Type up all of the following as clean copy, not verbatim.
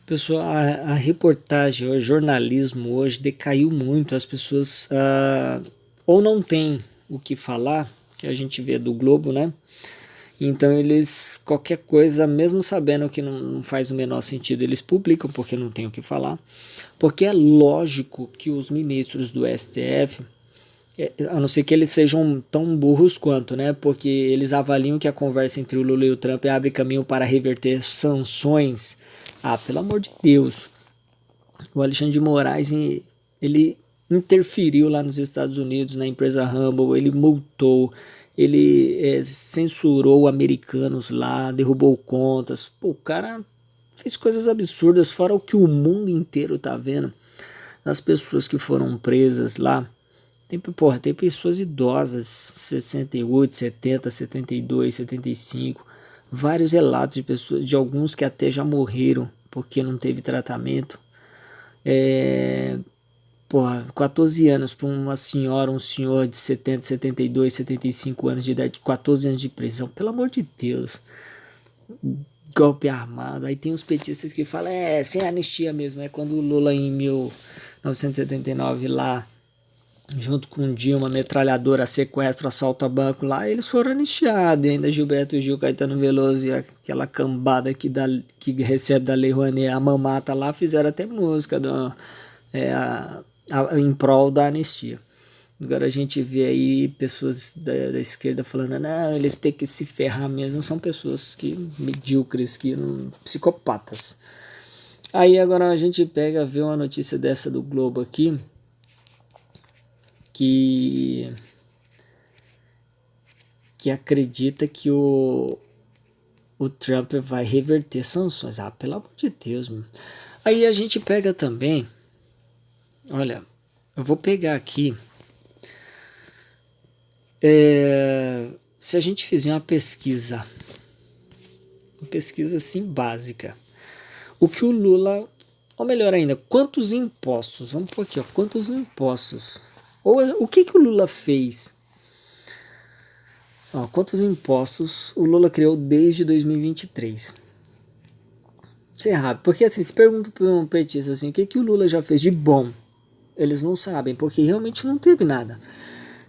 Pessoal, a reportagem, o jornalismo hoje decaiu muito. As pessoas ou não têm o que falar, que a gente vê do Globo, né? Então eles, qualquer coisa, mesmo sabendo que não faz o menor sentido, eles publicam porque não tem o que falar. Porque é lógico que os ministros do STF, a não ser que eles sejam tão burros quanto, né? Porque eles avaliam que a conversa entre o Lula e o Trump abre caminho para reverter sanções. Ah, pelo amor de Deus. O Alexandre de Moraes, ele interferiu lá nos Estados Unidos, na empresa Rumble, ele multou, ele censurou americanos lá, derrubou contas. Pô, o cara fez coisas absurdas, fora o que o mundo inteiro tá vendo. As pessoas que foram presas lá, tem pessoas idosas, 68, 70, 72, 75, vários relatos de pessoas, de alguns que até já morreram porque não teve tratamento. É, porra, 14 anos para uma senhora, um senhor de 70, 72, 75 anos de idade, 14 anos de prisão, pelo amor de Deus. Golpe armado. Aí tem os petistas que falam, sem anistia mesmo. É quando o Lula em 1979 lá, junto com Dilma, metralhadora, sequestro, assalto a banco lá, eles foram anistiados. E ainda Gilberto Gil, Caetano Veloso e aquela cambada que recebe da Lei Rouanet, a mamata lá, fizeram até música é, a, em prol da anistia. Agora a gente vê aí pessoas da esquerda falando, não, eles têm que se ferrar mesmo, são pessoas que medíocres, que psicopatas. Aí agora a gente pega, vê uma notícia dessa do Globo aqui, que acredita que o Trump vai reverter sanções. Ah, pelo amor de Deus, mano. Aí a gente pega também, olha, eu vou pegar aqui, se a gente fizer uma pesquisa assim básica, o que o Lula, ou melhor ainda, quantos impostos, vamos por aqui, ó, quantos impostos, ou o que o Lula fez. Ó, quantos impostos o Lula criou desde 2023? Isso é rápido, porque assim, se pergunta para um petista assim, o que o Lula já fez de bom? Eles não sabem, porque realmente não teve nada.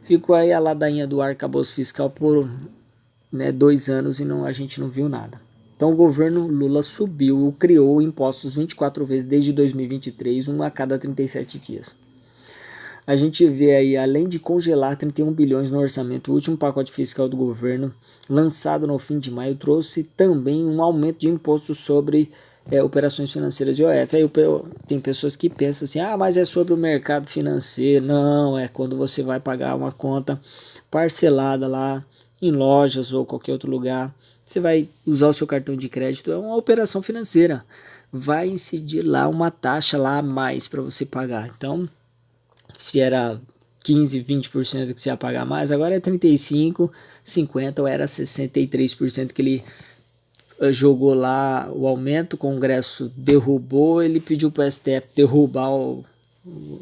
Ficou aí a ladainha do arcabouço fiscal por 2 anos e a gente não viu nada. Então o governo Lula subiu, criou impostos 24 vezes desde 2023, um a cada 37 dias. A gente vê aí, além de congelar 31 bilhões no orçamento, o último pacote fiscal do governo, lançado no fim de maio, trouxe também um aumento de imposto sobre operações financeiras de OF. Aí tem pessoas que pensam assim, mas é sobre o mercado financeiro. Não, é quando você vai pagar uma conta parcelada lá em lojas ou qualquer outro lugar. Você vai usar o seu cartão de crédito, é uma operação financeira. Vai incidir lá uma taxa lá a mais para você pagar. Então, se era 15, 20% que você ia pagar mais, agora é 35, 50 ou era 63% que ele jogou lá o aumento, o Congresso derrubou, ele pediu para o STF derrubar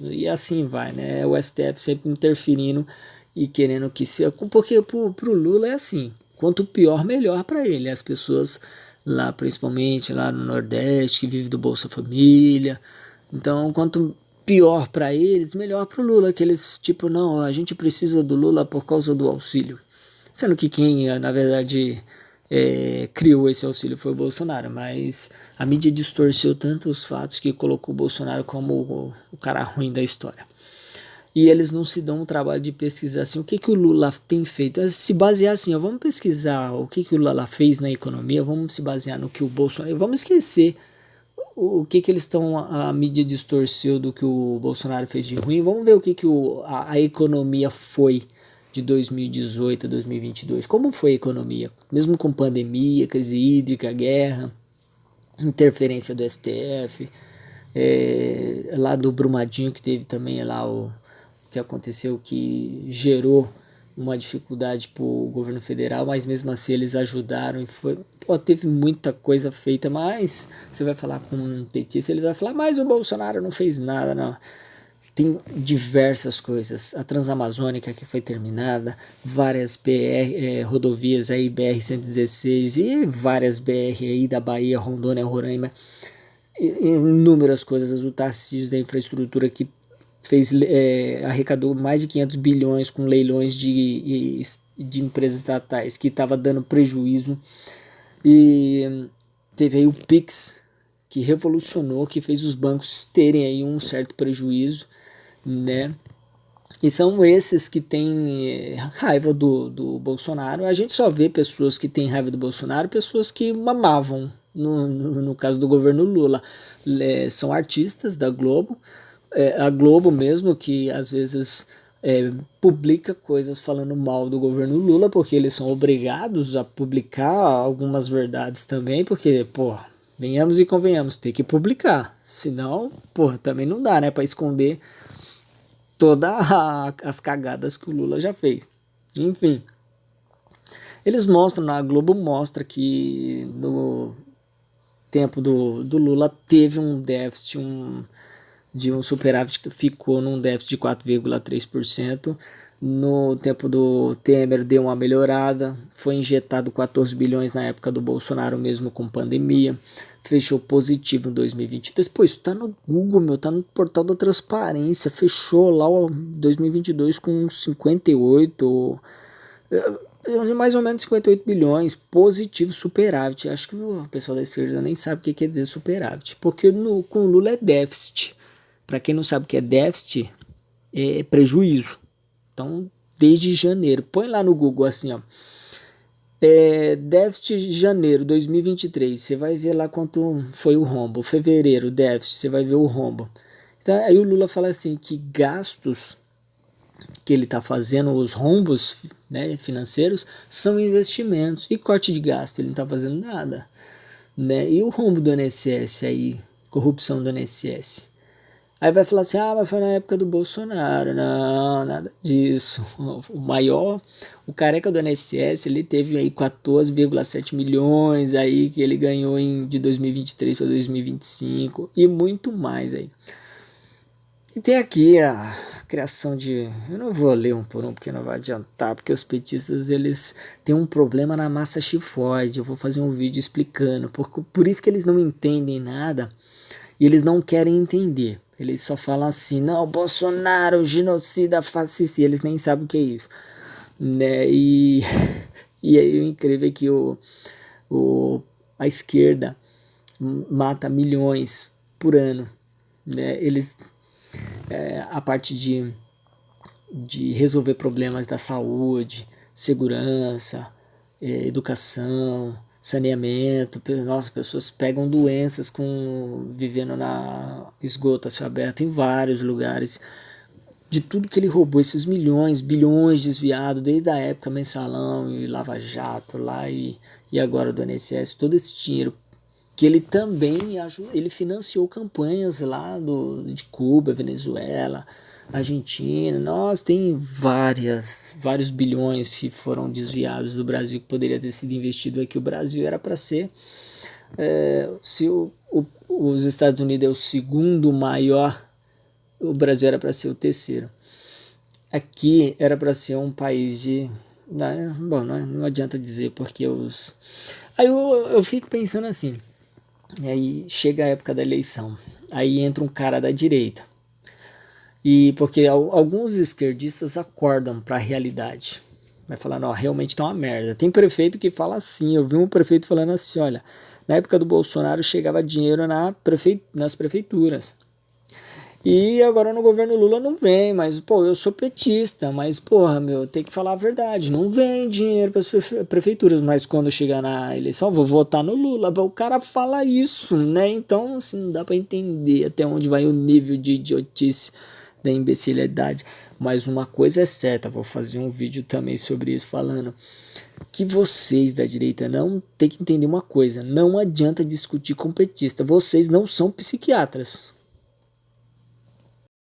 e assim vai, né? O STF sempre interferindo e querendo que se... Porque pro Lula é assim, quanto pior, melhor para ele. As pessoas lá, principalmente lá no Nordeste, que vivem do Bolsa Família, então quanto pior para eles, melhor para o Lula, que eles tipo, não, a gente precisa do Lula por causa do auxílio. Sendo que quem, na verdade, criou esse auxílio foi o Bolsonaro, mas a mídia distorceu tanto os fatos que colocou o Bolsonaro como o cara ruim da história. E eles não se dão o trabalho de pesquisar assim, o que o Lula tem feito. Se basear assim, vamos pesquisar o que o Lula fez na economia, vamos se basear no que o Bolsonaro... Vamos esquecer o que eles estão, a mídia distorceu do que o Bolsonaro fez de ruim. Vamos ver o que a economia foi de 2018 a 2022. Como foi a economia? Mesmo com pandemia, crise hídrica, guerra, interferência do STF, lá do Brumadinho que teve também lá o que aconteceu que gerou uma dificuldade para o governo federal, mas mesmo assim eles ajudaram e teve muita coisa feita, mas você vai falar com um petista, ele vai falar, mas o Bolsonaro não fez nada, não. Tem diversas coisas, a Transamazônica que foi terminada, várias rodovias aí, BR-116 e várias BR aí da Bahia, Rondônia, Roraima, inúmeras coisas, o Tarcísio da infraestrutura que arrecadou mais de 500 bilhões com leilões de empresas estatais que estava dando prejuízo, e teve aí o Pix, que revolucionou, que fez os bancos terem aí um certo prejuízo, né? E são esses que têm raiva do Bolsonaro. A gente só vê pessoas que têm raiva do Bolsonaro, pessoas que mamavam, no caso do governo Lula. São artistas da Globo, a Globo mesmo, que às vezes publica coisas falando mal do governo Lula, porque eles são obrigados a publicar algumas verdades também, porque, pô, venhamos e convenhamos, tem que publicar. Senão, pô, também não dá, né, pra esconder todas as cagadas que o Lula já fez. Enfim, eles mostram, a Globo mostra que no tempo do Lula teve um déficit de um superávit que ficou num déficit de 4,3%. No tempo do Temer deu uma melhorada, foi injetado 14 bilhões na época do Bolsonaro mesmo com pandemia, fechou positivo em 2022, pô, isso tá no Google, meu, tá no portal da transparência, fechou lá o 2022 com 58, mais ou menos 58 bilhões, positivo, superávit. Acho que o pessoal da esquerda nem sabe o que quer dizer superávit, porque com o Lula é déficit. Para quem não sabe o que é déficit, é prejuízo. Então, desde janeiro, põe lá no Google assim, ó, déficit de janeiro 2023, você vai ver lá quanto foi o rombo. Fevereiro, déficit, você vai ver o rombo. Então, aí o Lula fala assim que gastos que ele está fazendo, os rombos, né, financeiros, são investimentos. E corte de gasto, ele não está fazendo nada. Né? E o rombo do INSS aí, corrupção do INSS. Aí vai falar assim, mas foi na época do Bolsonaro. Não, nada disso. O careca do INSS, ele teve aí 14,7 milhões aí que ele ganhou de 2023 para 2025 e muito mais aí. E tem aqui a criação de... Eu não vou ler um por um porque não vai adiantar, porque os petistas, eles têm um problema na massa tifoide. Eu vou fazer um vídeo explicando, por isso que eles não entendem nada e eles não querem entender. Eles só falam assim, não, Bolsonaro, genocida, fascista, e eles nem sabem o que é isso. Né? E aí o incrível é que a esquerda mata milhões por ano. Né? Eles, a parte de resolver problemas da saúde, segurança, educação, saneamento, nossa, pessoas pegam doenças vivendo na esgoto a céu aberto em vários lugares, de tudo que ele roubou, esses milhões, bilhões desviados, desde a época Mensalão e Lava Jato lá e agora do INSS, todo esse dinheiro que ele também ele financiou campanhas lá de Cuba, Venezuela, Argentina. Nossa, tem vários bilhões que foram desviados do Brasil que poderia ter sido investido aqui. O Brasil era para ser, se os Estados Unidos é o segundo maior, o Brasil era para ser o terceiro. Aqui era para ser um país de... Bom, não adianta dizer porque Aí eu fico pensando assim, e aí chega a época da eleição, aí entra um cara da direita, e porque alguns esquerdistas acordam para a realidade, vai falar, não, realmente tá uma merda. Tem prefeito que fala assim, eu vi um prefeito falando assim, olha, na época do Bolsonaro chegava dinheiro nas prefeituras, e agora no governo Lula não vem, mas, pô, eu sou petista, mas, porra, meu, tem que falar a verdade, não vem dinheiro para as prefeituras, mas quando chegar na eleição, vou votar no Lula, o cara fala isso, né, então, assim, não dá para entender até onde vai o nível de idiotice da imbecilidade, mas uma coisa é certa, vou fazer um vídeo também sobre isso, falando que vocês da direita não tem que entender uma coisa, não adianta discutir com petista, vocês não são psiquiatras.